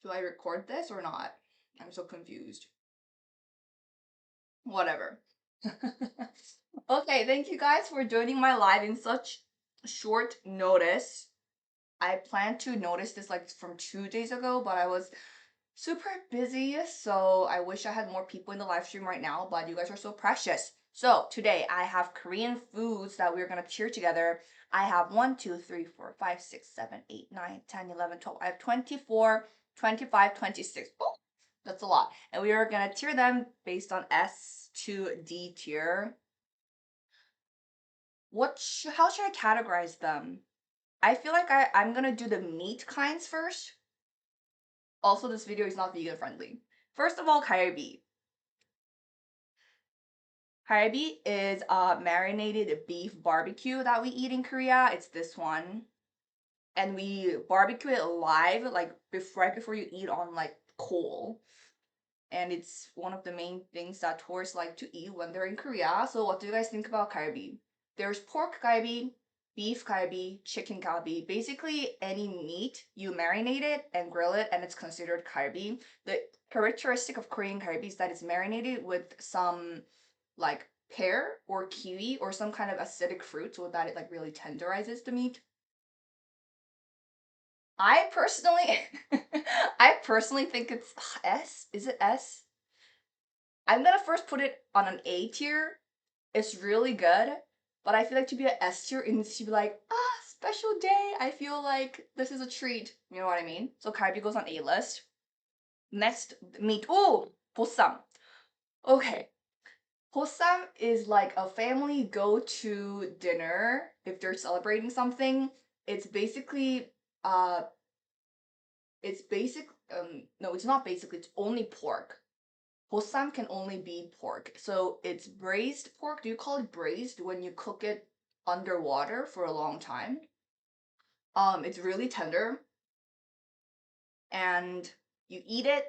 Do I record this or not? I'm so confused. Whatever. Okay, thank you guys for joining my live in such short notice. I planned to notice this like from 2 days ago, but I was super busy, so I wish I had more people in the live stream right now, but you guys are so precious. So today I have Korean foods that we're gonna cheer together. I have 1, 2, 3, 4, 5, 6, 7, 8, 9, 10, 11, 12. I have 24, 25, 26. Oh, that's a lot. And we are gonna tier them based on S to D tier. How should I categorize them? I feel like I'm gonna do the meat kinds first. Also, this video is not vegan friendly. First of all, kalbi. Kalbi is a marinated beef barbecue that we eat in Korea. It's this one. And we barbecue it live, like right before you eat on like coal. And it's one of the main things that tourists like to eat when they're in Korea. So what do you guys think about kalbi? There's pork kalbi, beef kalbi, chicken kalbi. Basically any meat, you marinate it and grill it and it's considered kalbi. The characteristic of Korean kalbi is that it's marinated with some like pear or kiwi or some kind of acidic fruit so that it like really tenderizes the meat. I personally I personally think it's S. Is it S? I'm gonna first put it on an A tier. It's really good, but I feel like to be an S tier, it needs to be like, special day. I feel like this is a treat. You know what I mean? So kalbi goes on A list. Next, meat. Oh, 보쌈. Okay. 보쌈 is like a family go-to dinner if they're celebrating something. It's basically uh it's basic no, it's not basically, it's only pork. Bossam can only be pork. So it's braised pork. Do you call it braised when you cook it underwater for a long time? It's really tender and you eat it.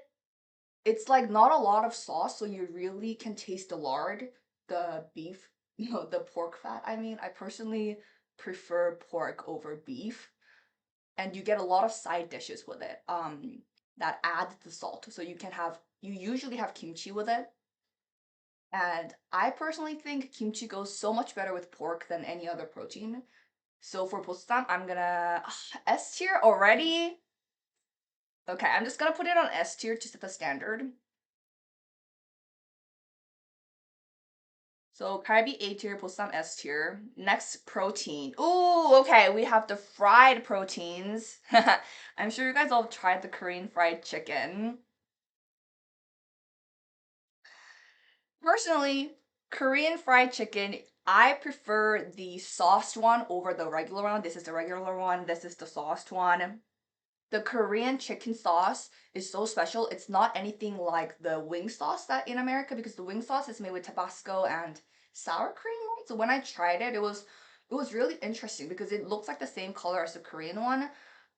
It's like not a lot of sauce, so you really can taste the lard, the beef, the pork fat. I mean, I personally prefer pork over beef, and you get a lot of side dishes with it. That add the salt. So you usually have kimchi with it. And I personally think kimchi goes so much better with pork than any other protein. So for bossam, I'm gonna S tier already. Okay, I'm just gonna put it on S tier to set the standard. So kalbi A tier, bossam S tier. Next protein. Ooh, okay, we have the fried proteins. I'm sure you guys all tried the Korean fried chicken. Personally, Korean fried chicken, I prefer the sauced one over the regular one. This is the regular one, this is the sauced one. The Korean chicken sauce is so special. It's not anything like the wing sauce that in America because the wing sauce is made with Tabasco and sour cream, right? So when I tried it, it was really interesting because it looks like the same color as the Korean one,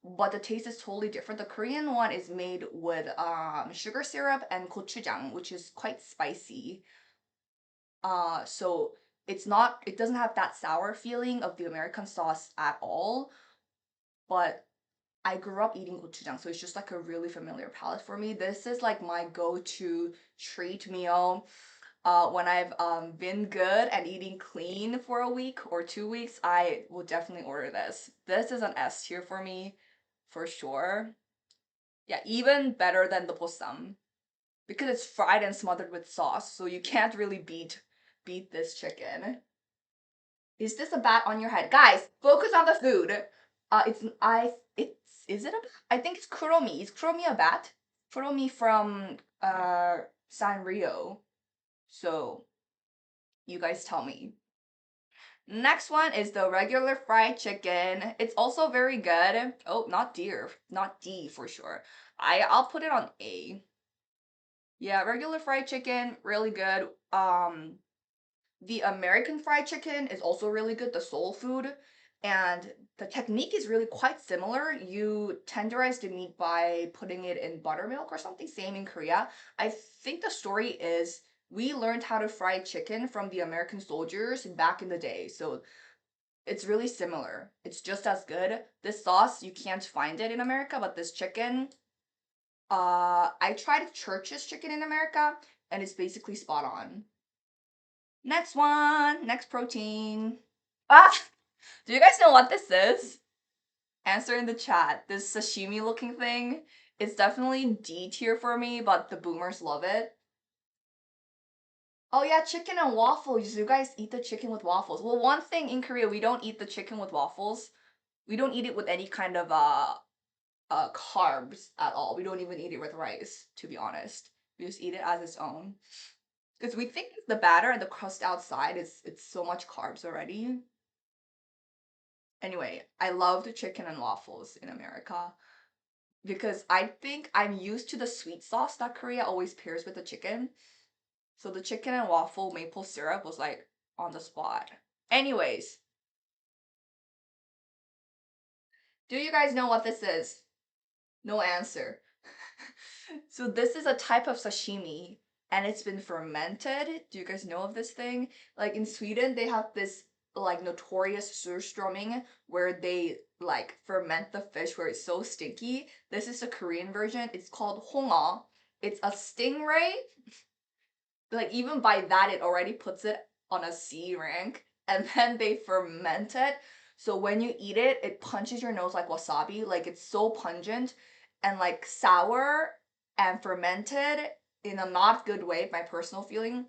but the taste is totally different. The Korean one is made with sugar syrup and gochujang, which is quite spicy. So it doesn't have that sour feeling of the American sauce at all, but I grew up eating gochujang, so it's just like a really familiar palate for me. This is like my go-to treat meal. When I've been good and eating clean for a week or 2 weeks, I will definitely order this. This is an S tier for me, for sure. Yeah, even better than the bossam because it's fried and smothered with sauce, so you can't really beat this chicken. Is this a bat on your head? Guys, focus on the food. Is it a bat? I think it's Kuromi. Is Kuromi a bat? Kuromi from Sanrio. So you guys tell me. Next one is the regular fried chicken. It's also very good. Oh, not D for sure. I'll put it on A. Yeah, regular fried chicken, really good. The American fried chicken is also really good, the soul food. And the technique is really quite similar. You tenderize the meat by putting it in buttermilk or something, same in Korea. I think the story is we learned how to fry chicken from the American soldiers back in the day. So it's really similar. It's just as good. This sauce, you can't find it in America, but this chicken, I tried Church's chicken in America, and it's basically spot on. Next one, next protein. Ah, do you guys know what this is? Answer in the chat. This sashimi looking thing. It's definitely D tier for me, but the boomers love it. Oh yeah, chicken and waffles. You guys eat the chicken with waffles. Well, one thing in Korea, we don't eat the chicken with waffles. We don't eat it with any kind of carbs at all. We don't even eat it with rice, to be honest. We just eat it as its own. Because we think the batter and the crust outside is it's so much carbs already. Anyway, I love the chicken and waffles in America because I think I'm used to the sweet sauce that Korea always pairs with the chicken. So the chicken and waffle maple syrup was like on the spot. Anyways, do you guys know what this is? No answer. So this is a type of sashimi and it's been fermented. Do you guys know of this thing? Like in Sweden, they have this like notorious surströmming where they like ferment the fish where it's so stinky. This is a Korean version. It's called 홍어. It's a stingray. Like even by that, it already puts it on a C rank. And then they ferment it. So when you eat it, it punches your nose like wasabi. Like it's so pungent and like sour and fermented in a not good way, my personal feeling.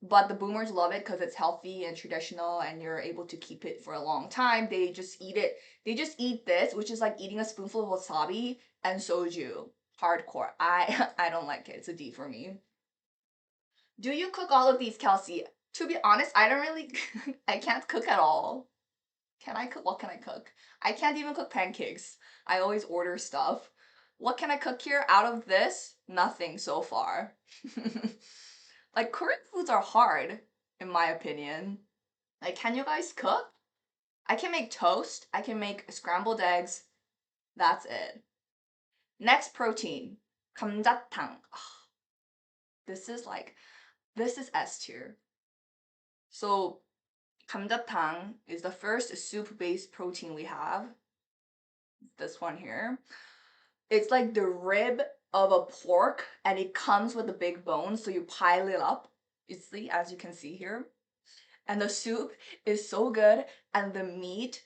But the boomers love it because it's healthy and traditional and you're able to keep it for a long time. They just eat it. They just eat this, which is like eating a spoonful of wasabi and soju. Hardcore. I don't like it. It's a D for me. Do you cook all of these, Kelsey? To be honest, I don't really I can't cook at all. Can I cook? What can I cook? I can't even cook pancakes. I always order stuff. What can I cook here out of this? Nothing so far. Like Korean foods are hard, in my opinion. Like, can you guys cook? I can make toast. I can make scrambled eggs. That's it. Next protein. 감자탕. This is like, this is S tier. So, 감자탕 is the first soup-based protein we have. This one here. It's like the rib of a pork and it comes with a big bone, so you pile it up, easily, as you can see here. And the soup is so good and the meat,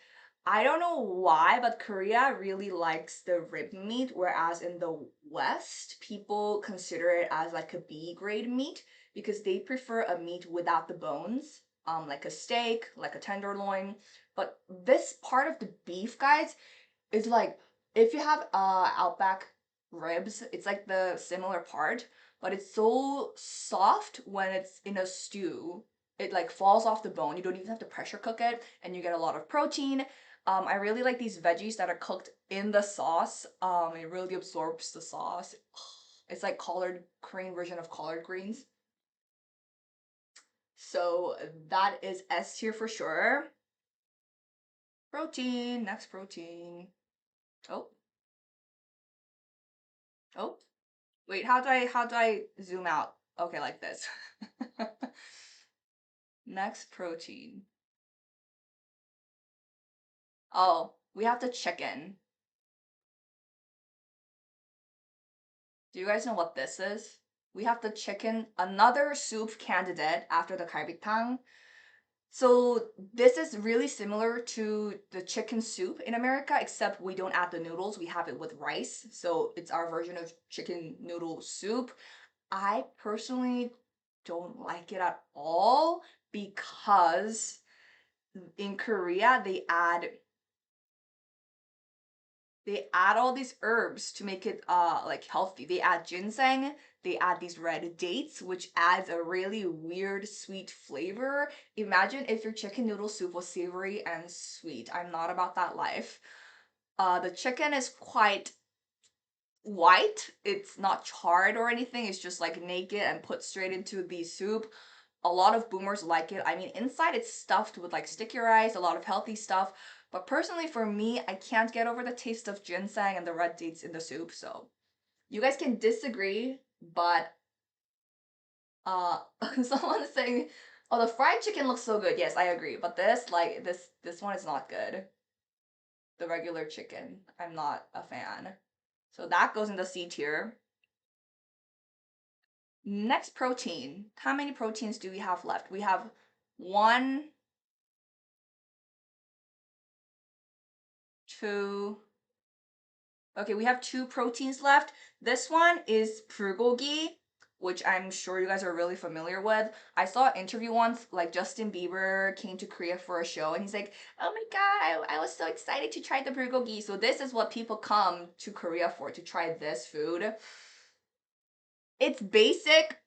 I don't know why, but Korea really likes the rib meat, whereas in the West, people consider it as like a B grade meat because they prefer a meat without the bones, like a steak, like a tenderloin. But this part of the beef, guys, is like if you have Outback ribs, it's like the similar part, but it's so soft when it's in a stew. It like falls off the bone. You don't even have to pressure cook it, and you get a lot of protein. I really like these veggies that are cooked in the sauce. It really absorbs the sauce. It's like collard Korean version of collard greens. So that is S tier for sure. Protein, next protein. Oh, oh. Wait, how do I zoom out? Okay, like this. Next protein. Oh, we have the chicken. Do you guys know what this is? We have the chicken, another soup candidate after the galbitang. So this is really similar to the chicken soup in America, except we don't add the noodles. We have it with rice. So it's our version of chicken noodle soup. I personally don't like it at all because in Korea they add all these herbs to make it like healthy. They add ginseng, they add these red dates, which adds a really weird sweet flavor. Imagine if your chicken noodle soup was savory and sweet. I'm not about that life. The chicken is quite white. It's not charred or anything. It's just like naked and put straight into the soup. A lot of boomers like it. I mean, inside it's stuffed with like sticky rice, a lot of healthy stuff. But personally, for me, I can't get over the taste of ginseng and the red dates in the soup. So you guys can disagree, but uh, someone's saying, "Oh, the fried chicken looks so good." Yes, I agree. But this, like this one is not good. The regular chicken, I'm not a fan. So that goes in the C tier. Next protein. How many proteins do we have left? We have one, two. Okay, we have two proteins left. This one is bulgogi, which I'm sure you guys are really familiar with. I saw an interview once, like Justin Bieber came to Korea for a show, and he's like, "Oh my God, I was so excited to try the bulgogi." So this is what people come to Korea for, to try this food. It's basic,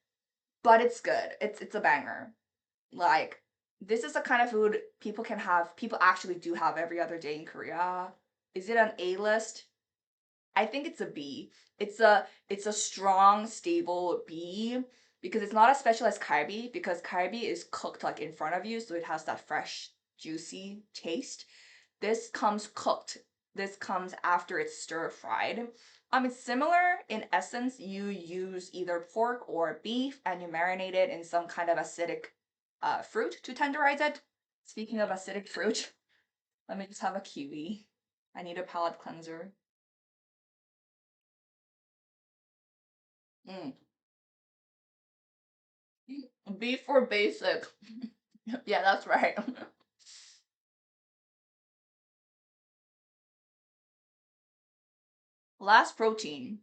but it's good. It's a banger. Like, this is the kind of food people actually do have every other day in Korea. Is it an A list? I think it's a B. It's a strong, stable B because it's not as special as kalbi, because kalbi is cooked like in front of you, so it has that fresh, juicy taste. This comes cooked. This comes after it's stir fried. It's similar in essence. You use either pork or beef and you marinate it in some kind of acidic fruit to tenderize it. Speaking of acidic fruit, let me just have a kiwi. I need a palate cleanser. Mm. Beef for basic. Yeah, that's right. Last protein.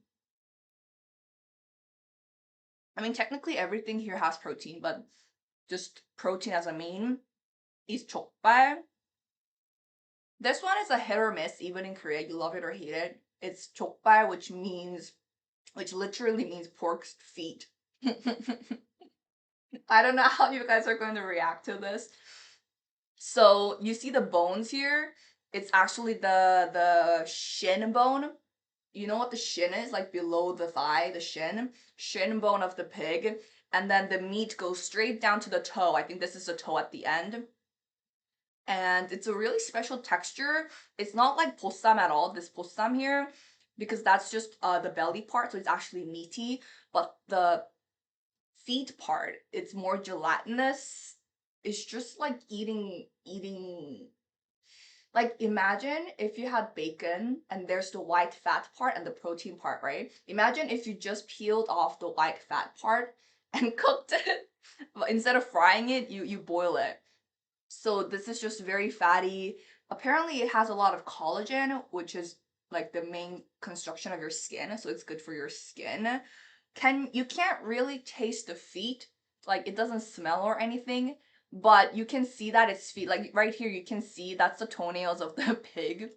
I mean, technically everything here has protein, but just protein as a main is 족발. This one is a hit or miss, even in Korea. You love it or hate it. It's 족발, which literally means pork's feet. I don't know how you guys are going to react to this. So you see the bones here? It's actually the shin bone. You know what the shin is? Like below the thigh, the shin bone of the pig. And then the meat goes straight down to the toe. I think this is the toe at the end. And it's a really special texture. It's not like 보쌈 at all, this 보쌈 here, because that's just the belly part, so it's actually meaty. But the feet part, it's more gelatinous. It's just like eating like imagine if you had bacon and there's the white fat part and the protein part, right? Imagine if you just peeled off the white fat part and cooked it. But instead of frying it, you boil it. So this is just very fatty. Apparently it has a lot of collagen, which is like the main construction of your skin, so it's good for your skin. You can't really taste the feet, like it doesn't smell or anything, but you can see that it's feet. Like right here, you can see that's the toenails of the pig.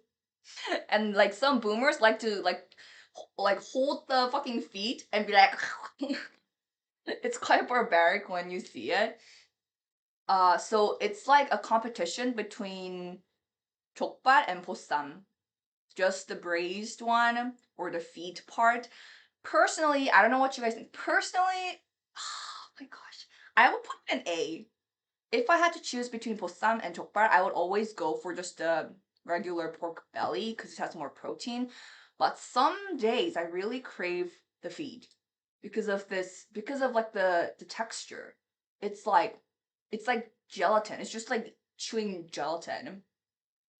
And like some boomers like to like hold the fucking feet and be like it's quite barbaric when you see it. So it's like a competition between 족발 and 보쌈. Just the braised one or the feet part. Personally, I don't know what you guys think. Personally, oh my gosh, I would put an A. If I had to choose between 보쌈 and 족발, I would always go for just the regular pork belly because it has more protein. But some days I really crave the feet because of like the texture. It's like it's like gelatin. It's just like chewing gelatin.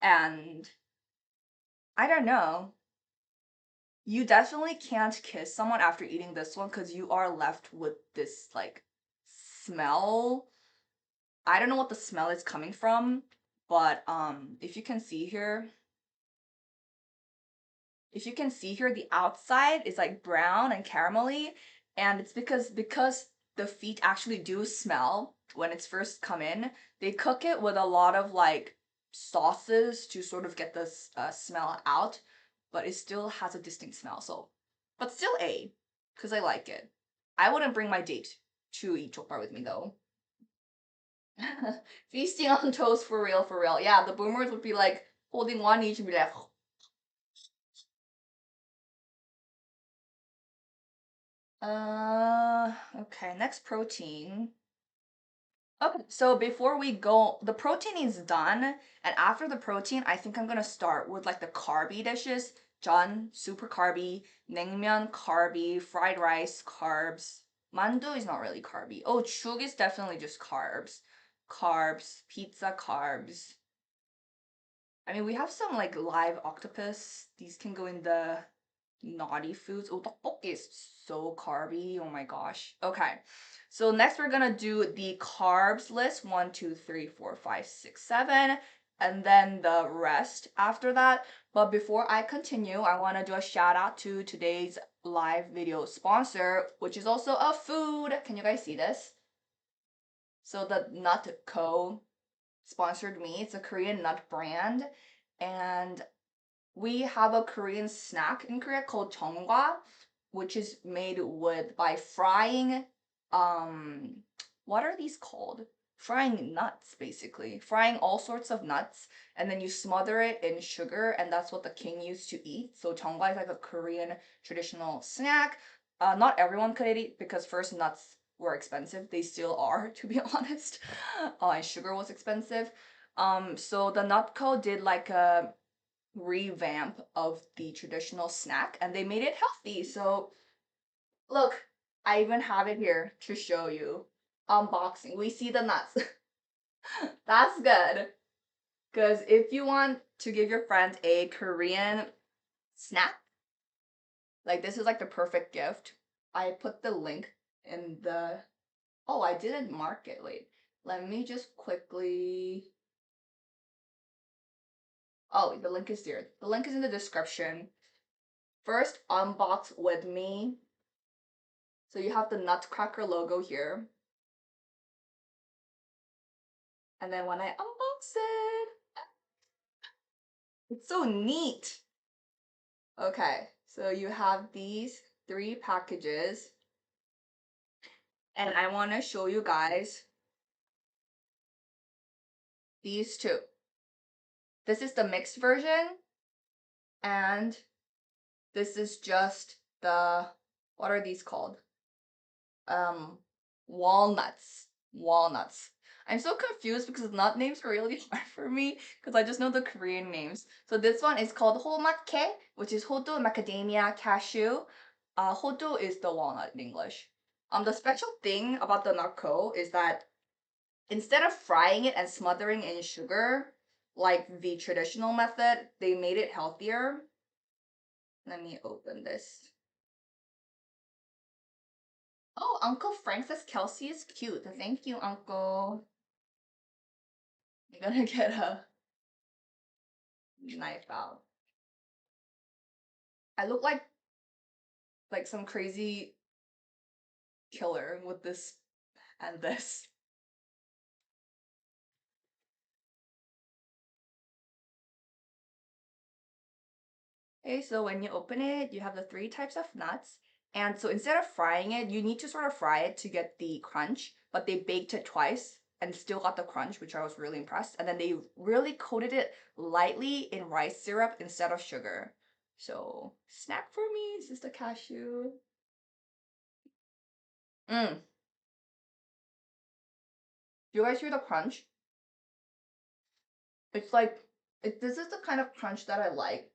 And I don't know. You definitely can't kiss someone after eating this one because you are left with this like smell. I don't know what the smell is coming from, but if you can see here, the outside is like brown and caramelly, and it's because the feet actually do smell when it's first come in. They cook it with a lot of like sauces to sort of get this smell out, but it still has a distinct smell. So, but still A, because I like it. I wouldn't bring my date to eat chokbar with me though. Feasting on toast for real, for real. Yeah, the boomers would be like holding one each and be like, okay, next protein. Okay, so before we go, the protein is done, and after the protein, I think I'm gonna start with like the carby dishes. 전, super carby, 냉면, carby, fried rice, carbs. Mandu is not really carby. Oh, chug is definitely just carbs. Carbs, pizza, carbs. I mean, we have some like live octopus. These can go in the naughty foods. Oh, tteokbokki is so carby. Oh my gosh. Okay. So next we're gonna do the carbs list. 1, 2, 3, 4, 5, 6, 7. And then the rest after that. But before I continue, I want to do a shout out to today's live video sponsor, which is also a food. Can you guys see this? So the Nut Co sponsored me. It's a Korean nut brand. And we have a Korean snack in Korea called jeongwa, which is made with by frying what are these called? Frying nuts, basically. Frying all sorts of nuts, and then you smother it in sugar, and that's what the king used to eat. So jeongwa is like a Korean traditional snack. Not everyone could eat it because first nuts were expensive. They still are, to be honest. And sugar was expensive. So the Nutco did like a revamp of the traditional snack and they made it healthy. So look, I even have it here to show you. Unboxing. We see the nuts. That's good. Because if you want to give your friend a Korean snack, like this is like the perfect gift. I put the link in the. Oh, I didn't mark it. Wait. Let me just quickly. Oh, the link is there. The link is in the description. First, unbox with me. So you have the Nutcracker logo here. And then when I unbox it, it's so neat. Okay, so you have these 3 packages. And I want to show you guys these 2. This is the mixed version. And this is just the, what are these called? Walnuts. Walnuts. I'm so confused because nut names are really hard for me because I just know the Korean names. So this one is called homakke, which is hodo, macadamia, cashew. Hodo is the walnut in English. The special thing about the Nutco is that instead of frying it and smothering in sugar, like the traditional method, they made it healthier. Let me open this. Oh, Uncle Frank says Kelsey is cute. Thank you, Uncle. You're gonna get a knife out. I look like some crazy killer with this and this. Okay, so when you open it, you have the 3 types of nuts. And so instead of frying it, you need to sort of fry it to get the crunch, but they baked it twice and still got the crunch, which I was really impressed. And then they really coated it lightly in rice syrup instead of sugar. So, snack for me is just a cashew. Mmm. You guys hear the crunch? It's like, this is the kind of crunch that I like.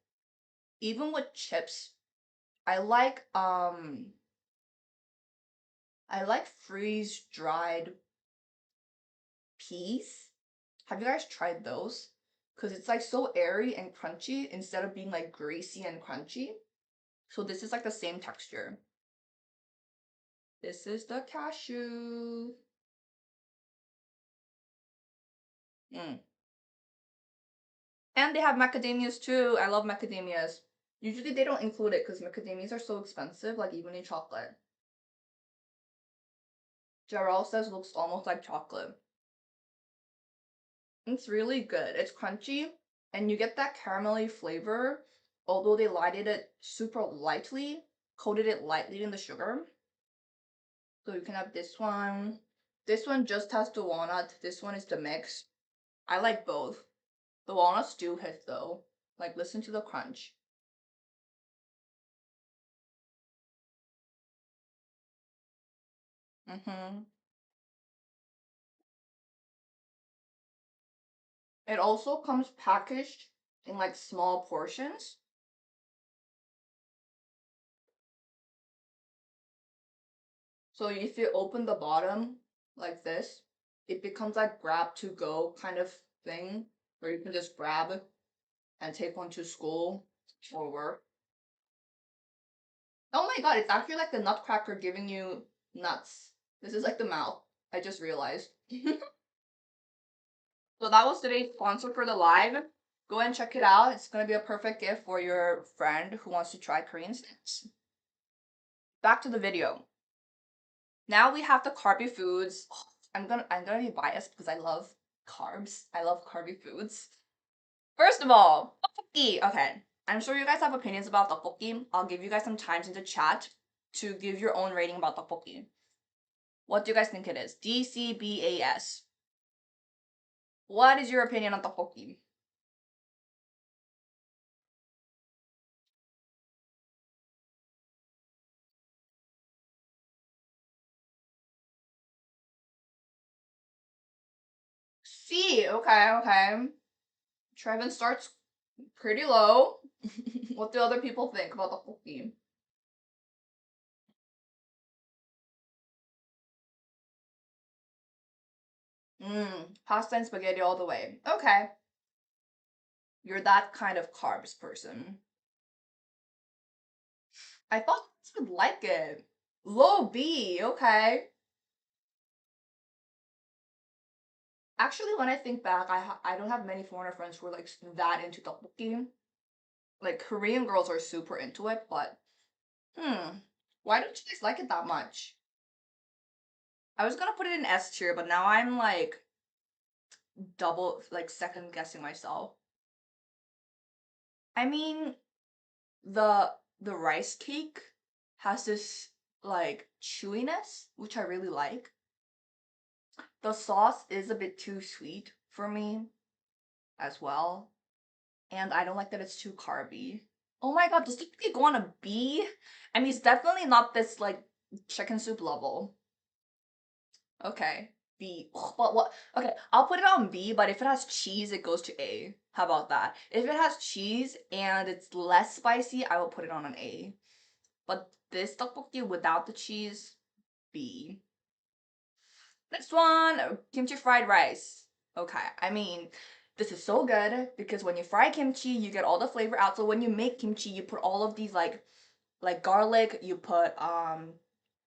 Even with chips, I like freeze dried peas. Have you guys tried those? Because it's like so airy and crunchy instead of being like greasy and crunchy. So this is like the same texture. This is the cashew. Mm. And they have macadamias too. I love macadamias. Usually they don't include it because macadamias are so expensive, like even in chocolate. Jarrell says looks almost like chocolate. It's really good. It's crunchy and you get that caramelly flavor, although they lighted it super lightly, coated it lightly in the sugar. So you can have this one. This one just has the walnut. This one is the mix. I like both. The walnuts do hit though. Like listen to the crunch. Mm-hmm. It also comes packaged in like small portions. So if you open the bottom like this, it becomes like grab to go kind of thing where you can just grab and take one to school or work. Oh my god, it's actually like the nutcracker giving you nuts. This is like the mouth. I just realized. So that was today's sponsor for the live. Go and check it out. It's gonna be a perfect gift for your friend who wants to try Korean snacks. Back to the video. Now we have the carby foods. I'm gonna be biased because I love carbs. I love carby foods. First of all, tteokbokki. Okay, I'm sure you guys have opinions about tteokbokki. I'll give you guys some times in the chat to give your own rating about tteokbokki. What do you guys think it is? D, C, B, A, S. What is your opinion on tteokbokki? C. Okay, okay. Trevin starts pretty low. What do other people think about tteokbokki? Pasta and spaghetti all the way. Okay. You're that kind of carbs person. I thought you would like it. Low B, okay. Actually, when I think back, I don't have many foreigner friends who are like that into tteokbokki. Like Korean girls are super into it, but why don't you guys like it that much? I was gonna put it in S tier, but now I'm like double like second guessing myself. I mean, the the rice cake has this like chewiness, which I really like. The sauce is a bit too sweet for me as well. And I don't like that it's too carby. Oh my god, does it go on a B? I mean, it's definitely not this like chicken soup level. Okay, B. Ugh, but what? Okay, I'll put it on B, but if it has cheese, it goes to A. How about that? If it has cheese and it's less spicy, I will put it on an A. But this tteokbokki without the cheese, B. Next one, kimchi fried rice. Okay, I mean, this is so good because when you fry kimchi, you get all the flavor out. So when you make kimchi, you put all of these like garlic, you put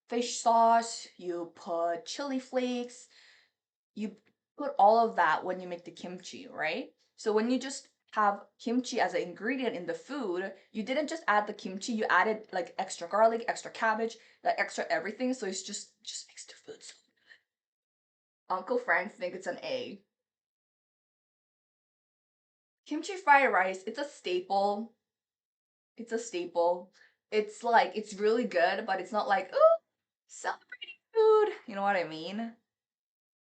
fish sauce, you put chili flakes, you put all of that when you make the kimchi, right? So when you just have kimchi as an ingredient in the food, you didn't just add the kimchi, you added like extra garlic, extra cabbage, like extra everything. So it's just makes the food so Uncle Frank think it's an A. Kimchi fried rice, it's a staple. It's a staple. It's like, it's really good, but it's not like, oh, celebrating food. You know what I mean?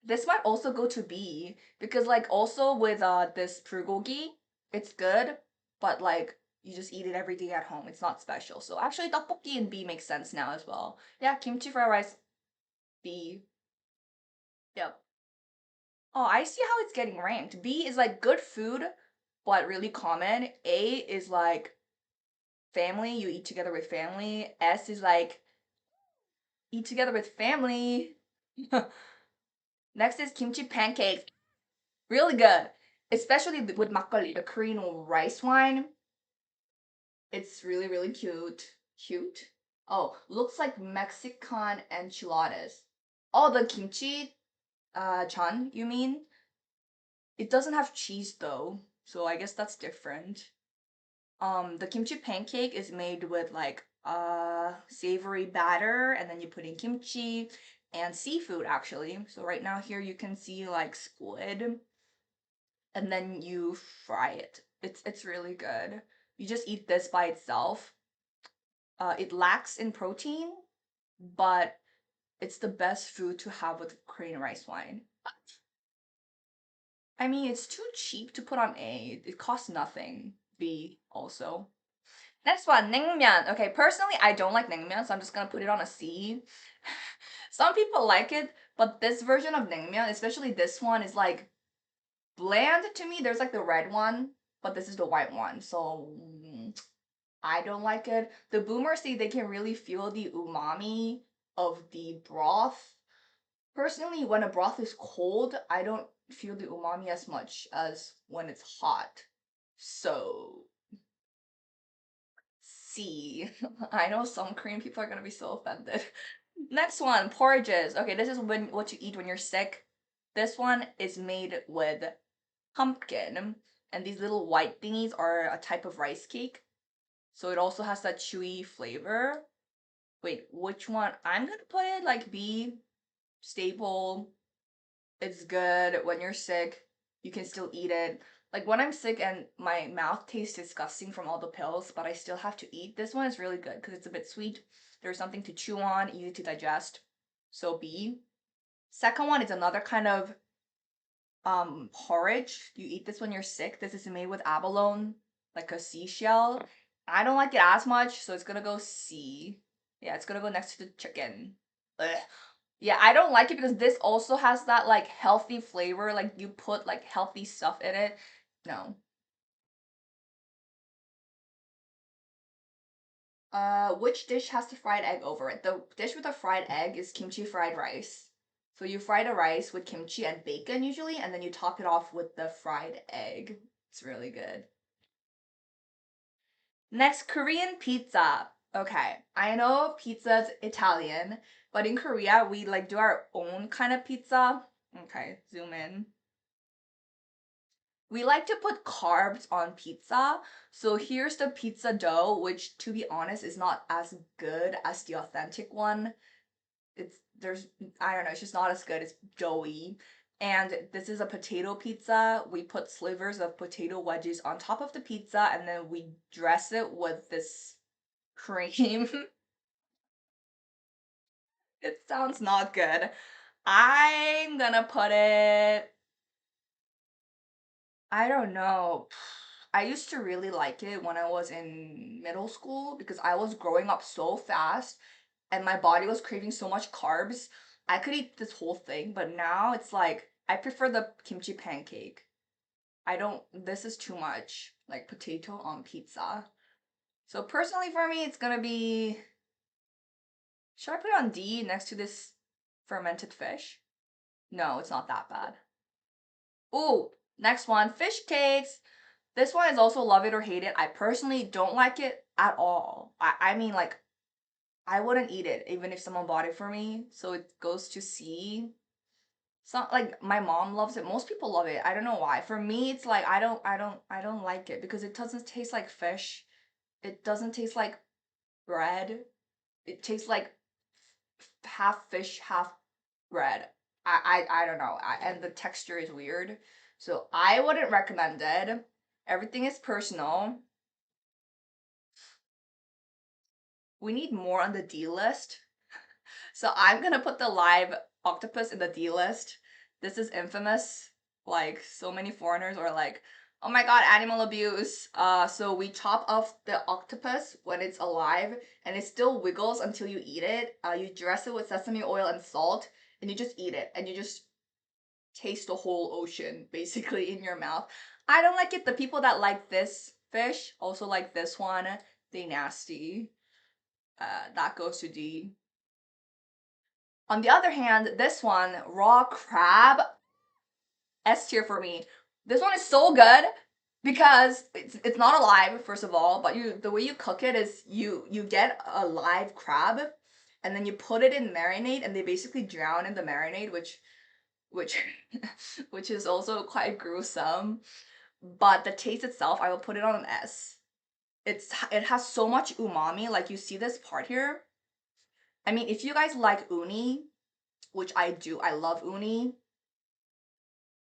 This might also go to B because like also with this bulgogi, it's good, but like you just eat it every day at home. It's not special. So actually tteokbokki and B makes sense now as well. Yeah, kimchi fried rice, B. Yep. Oh, I see how it's getting ranked. B is like good food, but really common. A is like family, you eat together with family. S is like eat together with family. Next is kimchi pancakes. Really good. Especially with makgeolli, the Korean rice wine. It's really, really cute. Cute? Oh, looks like Mexican enchiladas. Oh, the kimchi, chan, you mean? It doesn't have cheese though, so I guess that's different. The kimchi pancake is made with like savory batter and then you put in kimchi and seafood actually. So right now here you can see like squid and then you fry it. It's really good. You just eat this by itself. It lacks in protein, but it's the best food to have with Korean rice wine. I mean, it's too cheap to put on A. It costs nothing. B also. Next one, naengmyeon. Okay, personally, I don't like naengmyeon, so I'm just gonna put it on a C. Some people like it, but this version of naengmyeon, especially this one, is like bland to me. There's like the red one, but this is the white one, so I don't like it. The boomers say they can really feel the umami of the broth. Personally, when a broth is cold, I don't feel the umami as much as when it's hot. So C. I know some Korean people are gonna be so offended. Next one, porridges. Okay, this is what you eat when you're sick. This one is made with pumpkin, and these little white thingies are a type of rice cake. So it also has that chewy flavor. Wait, which one? I'm gonna put it like B, staple. It's good when you're sick. You can still eat it. Like when I'm sick and my mouth tastes disgusting from all the pills, but I still have to eat, this one is really good because it's a bit sweet. There's something to chew on, easy to digest. So B. Second one is another kind of porridge. You eat this when you're sick. This is made with abalone, like a seashell. I don't like it as much, so it's gonna go C. Yeah, it's gonna go next to the chicken. Ugh. Yeah, I don't like it because this also has that like healthy flavor, like you put like healthy stuff in it. No. Which dish has the fried egg over it? The dish with the fried egg is kimchi fried rice. So you fry the rice with kimchi and bacon usually, and then you top it off with the fried egg. It's really good. Next, Korean pizza. Okay, I know pizza's Italian, but in Korea we like do our own kind of pizza. Okay, zoom in. We like to put carbs on pizza. So here's the pizza dough, which to be honest is not as good as the authentic one. It's there's I don't know, it's just not as good. It's doughy. And this is a potato pizza. We put slivers of potato wedges on top of the pizza and then we dress it with this cream. It sounds not good. I'm gonna put it, I don't know. I used to really like it when I was in middle school because I was growing up so fast and my body was craving so much carbs. I could eat this whole thing, but now it's like I prefer the kimchi pancake. I don't, this is too much, like potato on pizza. So personally for me, it's gonna be, should I put it on D next to this fermented fish? No, it's not that bad. Ooh, next one, fish cakes. This one is also love it or hate it. I personally don't like it at all. I mean, like, I wouldn't eat it even if someone bought it for me. So it goes to C. It's not like my mom loves it. Most people love it. I don't know why. For me, it's like I don't like it because it doesn't taste like fish. It doesn't taste like bread. It tastes like half fish, half bread. I don't know. And the texture is weird. So I wouldn't recommend it. Everything is personal. We need more on the D list. So I'm gonna put the live octopus in the D list. This is infamous. Like so many foreigners are like, oh my god, animal abuse. So we chop off the octopus when it's alive and it still wiggles until you eat it. You dress it with sesame oil and salt and you just eat it and you just taste the whole ocean basically in your mouth. I don't like it. The people that like this fish also like this one. They nasty. That goes to D. On the other hand, this one, raw crab, S tier for me. This one is so good because it's not alive, first of all, but you the way you cook it is you get a live crab and then you put it in marinade and they basically drown in the marinade, which which is also quite gruesome. But the taste itself, I will put it on an S. It has so much umami, like you see this part here. I mean, if you guys like uni, which I do, I love uni.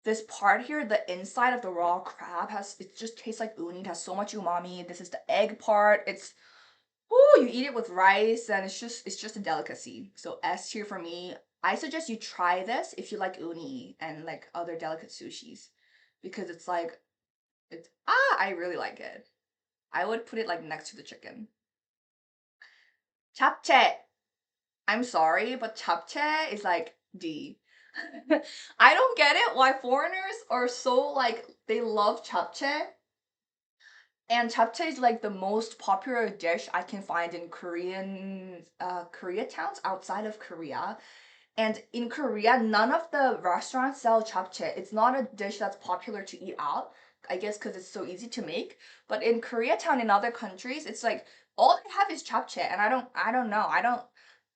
This part here, the inside of the raw crab it just tastes like uni. It has so much umami. This is the egg part. It's, ooh, you eat it with rice and it's just a delicacy. So S tier for me. I suggest you try this if you like uni and like other delicate sushis because it's like, I really like it. I would put it like next to the chicken. Japchae. I'm sorry, but japchae is like D. I don't get it why foreigners are so like they love japchae. And japchae is like the most popular dish I can find in Korea towns outside of Korea. And in Korea, none of the restaurants sell japchae. It's not a dish that's popular to eat out. I guess because it's so easy to make. But in Koreatown in other countries, it's like all they have is japchae, and I don't know.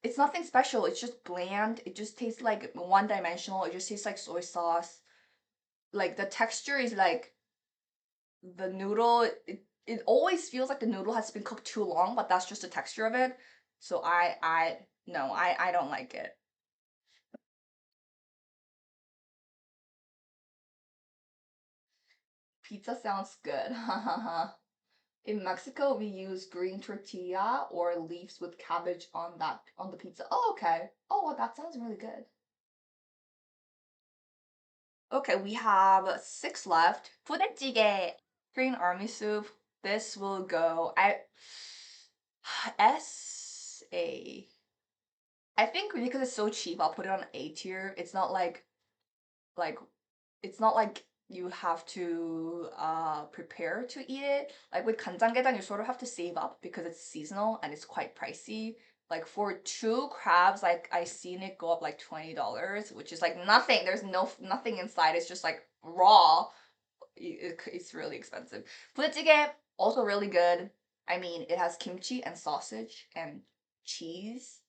It's nothing special. It's just bland. It just tastes like one dimensional. It just tastes like soy sauce. Like the texture is like the noodle. It always feels like the noodle has been cooked too long, but that's just the texture of it. So I no, I don't like it. Pizza sounds good. In Mexico, we use green tortilla or leaves with cabbage on the pizza. Oh, okay. Oh, well, that sounds really good. Okay, we have six left. 부대찌개, Korean army soup. This will go. S A. I think because it's so cheap, I'll put it on A tier. It's not like it's not like you have to prepare to eat it. Like with 간장게장, you sort of have to save up because it's seasonal and it's quite pricey. Like for two crabs, like I seen it go up like $20, which is like nothing. There's nothing inside. It's just like raw. It's really expensive. 부대찌개 also really good. I mean, it has kimchi and sausage and cheese.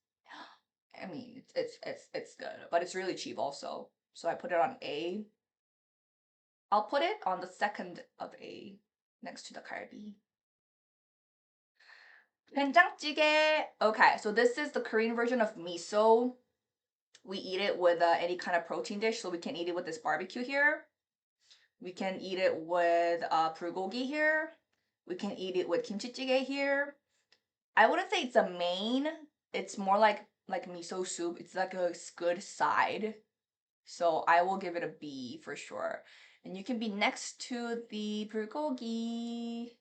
I mean, it's good, but it's really cheap also. So I put it on A. I'll put it on the second of A next to the kalbi. 된장찌개. Okay, so this is the Korean version of miso. We eat it with any kind of protein dish, so we can eat it with this barbecue here. We can eat it with bulgogi here. We can eat it with kimchi jjigae here. I wouldn't say it's a main. It's more like miso soup. It's like a good side. So I will give it a B for sure. And you can be next to the bulgogi.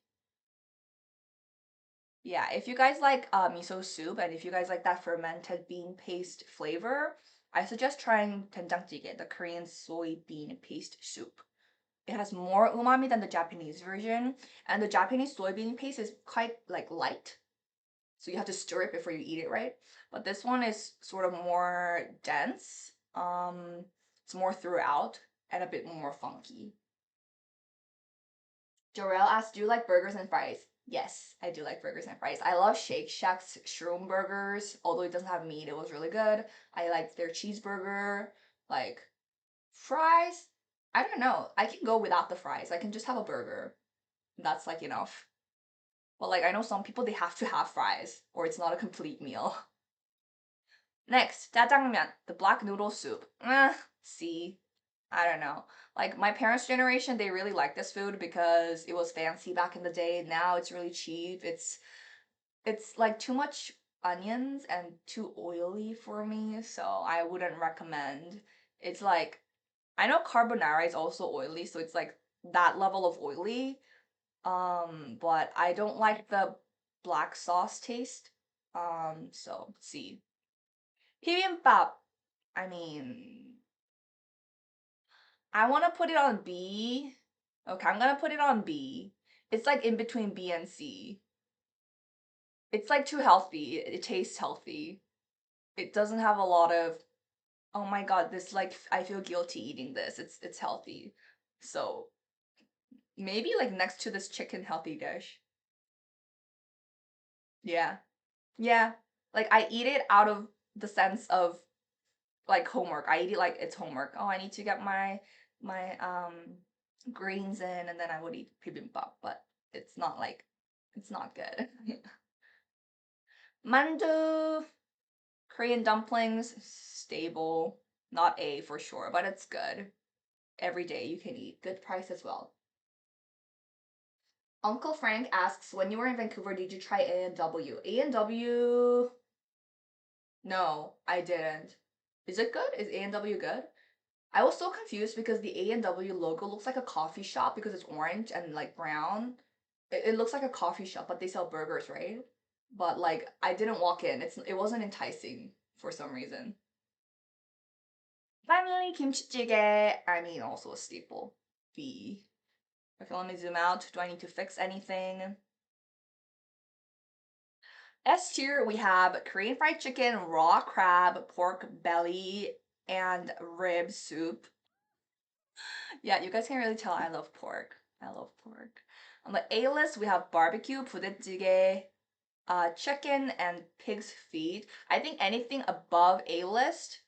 Yeah, if you guys like miso soup and if you guys like that fermented bean paste flavor, I suggest trying 된장찌개, the Korean soybean paste soup. It has more umami than the Japanese version, and the Japanese soybean paste is quite like light, so you have to stir it before you eat it, right? But this one is sort of more dense. It's more throughout and a bit more funky. Jorel asked, "Do you like burgers and fries?" Yes, I do like burgers and fries. I love Shake Shack's shroom burgers, although it doesn't have meat. It was really good. I like their cheeseburger. Like fries, I don't know. I can go without the fries. I can just have a burger. That's like enough. But like I know some people they have to have fries or it's not a complete meal. Next, jjajangmyeon, the black noodle soup. C. I don't know. Like my parents' generation, they really like this food because it was fancy back in the day. Now it's really cheap. It's like too much onions and too oily for me, so I wouldn't recommend. It's like I know carbonara is also oily, so it's like that level of oily. But I don't like the black sauce taste. So C. Bibimbap. I mean, I want to put it on B. Okay, I'm gonna put it on B. It's like in between B and C. It's like too healthy. It tastes healthy. It doesn't have a lot of, oh my god, this like I feel guilty eating this. It's healthy. So maybe like next to this chicken healthy dish. Yeah. Yeah. Like I eat it out of the sense of like homework. I eat it like it's homework. Oh, I need to get my greens in and then I would eat bibimbap, but it's not like it's not good. Mandu, Korean dumplings, stable. Not A for sure, but it's good. Every day you can eat. Good price as well. Uncle Frank asks, when you were in Vancouver, did you try A&W? A&W, no, I didn't. Is it good? Is A&W good? I was so confused because the A&W logo looks like a coffee shop because it's orange and like brown. It looks like a coffee shop, but they sell burgers, right? But like I didn't walk in. It wasn't enticing for some reason. Finally, kimchi jjigae. I mean, also a staple. B. Okay, let me zoom out. Do I need to fix anything? S tier, we have Korean fried chicken, raw crab, pork belly, and rib soup. Yeah, you guys can really tell I love pork. I love pork. On the A list, we have barbecue, 부대찌개. chicken and pig's feet. I think anything above A list,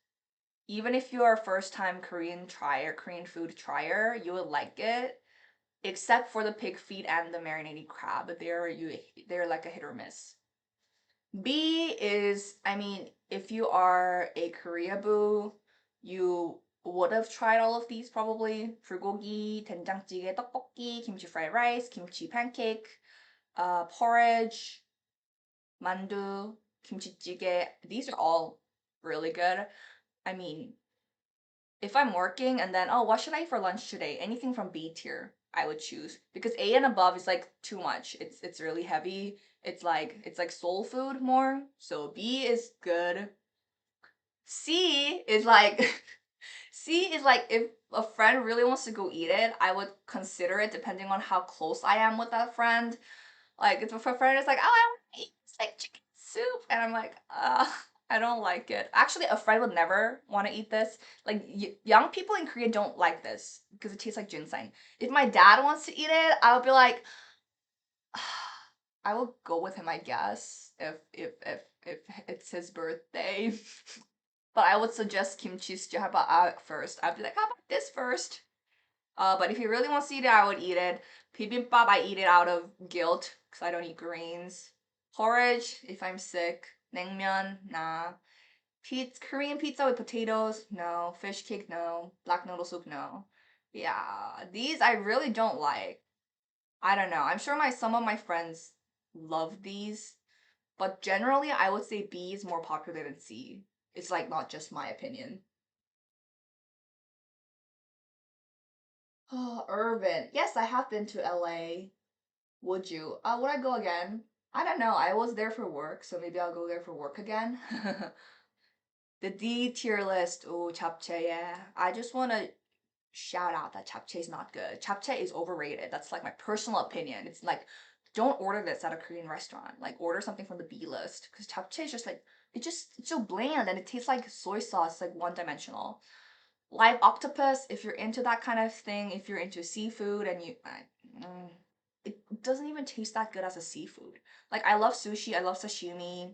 even if you're a first time Korean trier, Korean food trier, you would like it. Except for the pig feet and the marinated crab, they're like a hit or miss. B is, I mean, if you are a Korea boo, you would have tried all of these probably. 불고기, 된장찌개, 떡볶이, kimchi fried rice, kimchi pancake, porridge, mandu, kimchi-jjigae. These are all really good. I mean, if I'm working and then, oh, what should I eat for lunch today? Anything from B tier, I would choose because A and above is like too much. It's really heavy. It's like soul food more. So B is good. C is like C is like if a friend really wants to go eat it, I would consider it depending on how close I am with that friend. Like if a friend is like, oh, I want to eat like chicken soup, and I'm like, I don't like it. Actually, a friend would never want to eat this. Like young people in Korea don't like this because it tastes like ginseng. If my dad wants to eat it, I would be like, I will go with him, I guess, if it's his birthday. But I would suggest kimchi jjigae first. I'd be like, how about this first? But if he really wants to eat it, I would eat it. Bibimbap, I eat it out of guilt because I don't eat greens. Porridge, if I'm sick. Naengmyeon, nah. Korean pizza with potatoes, no. Fish cake, no. Black noodle soup, no. Yeah, these I really don't like. I don't know. I'm sure some of my friends love these, but generally I would say B is more popular than C. It's like not just my opinion. Oh, urban. Yes, I have been to LA. Would you? Would I go again? I don't know. I was there for work, so maybe I'll go there for work again. The D tier list. Oh, japchae, yeah. I just want to shout out that japchae is not good. Japchae is overrated. That's like my personal opinion. It's like, don't order this at a Korean restaurant. Like, order something from the B list. Because japchae is just like, it's so bland and it tastes like soy sauce, like one dimensional. Live octopus, if you're into that kind of thing, if you're into seafood and it doesn't even taste that good as a seafood. Like I love sushi, I love sashimi.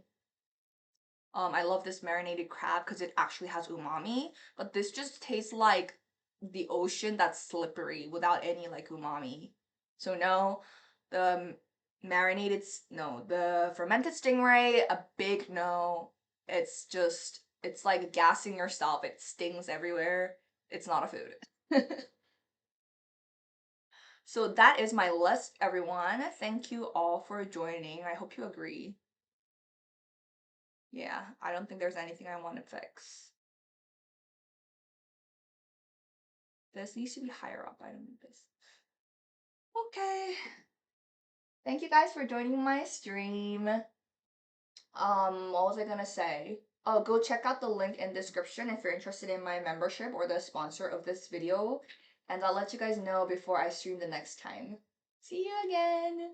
I love this marinated crab because it actually has umami, but this just tastes like the ocean that's slippery without any like umami. So no, the no, the fermented stingray, a big no. It's like gassing yourself. It stings everywhere. It's not a food. So that is my list, everyone. Thank you all for joining. I hope you agree. Yeah, I don't think there's anything I want to fix. This needs to be higher up. I don't need this. Okay. Thank you guys for joining my stream. What was I gonna say? Oh, go check out the link in description if you're interested in my membership or the sponsor of this video. And I'll let you guys know before I stream the next time. See you again!